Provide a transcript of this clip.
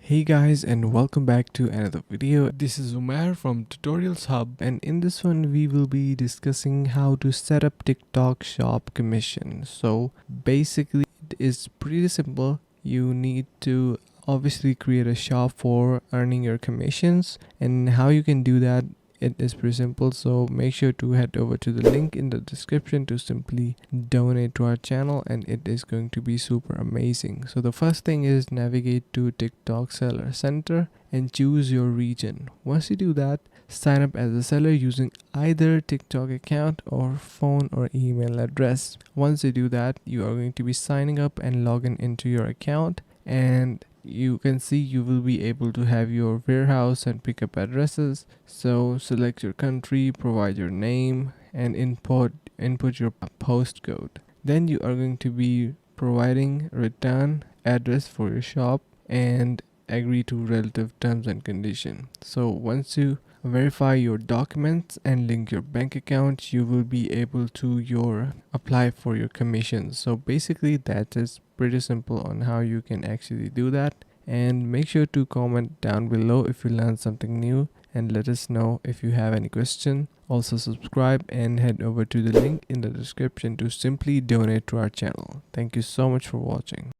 Hey guys, and welcome back to another video. This is Umair from Tutorials Hub, and in this one we will be discussing how to set up TikTok Shop commission. So basically it is pretty simple. You need to obviously create a shop for earning your commissions, and how you can do that, it is pretty simple. So make sure to head over to the link in the description to simply donate to our channel, and it is going to be super amazing. So the first thing is navigate to TikTok Seller Center and choose your region. Once you do that, sign up as a seller using either TikTok account or phone or email address. Once you do that, you are going to be signing up and logging into your account, and you can see you will be able to have your warehouse and pickup addresses. So select your country, provide your name, and input your postcode. Then you are going to be providing return address for your shop and agree to relative terms and condition. So once you verify your documents and link your bank account, you will be able to apply for your commissions. So basically that is pretty simple on how you can actually do that. And make sure to comment down below if you learned something new, and let us know if you have any question. Also subscribe and head over to the link in the description to simply donate to our channel. Thank you so much for watching.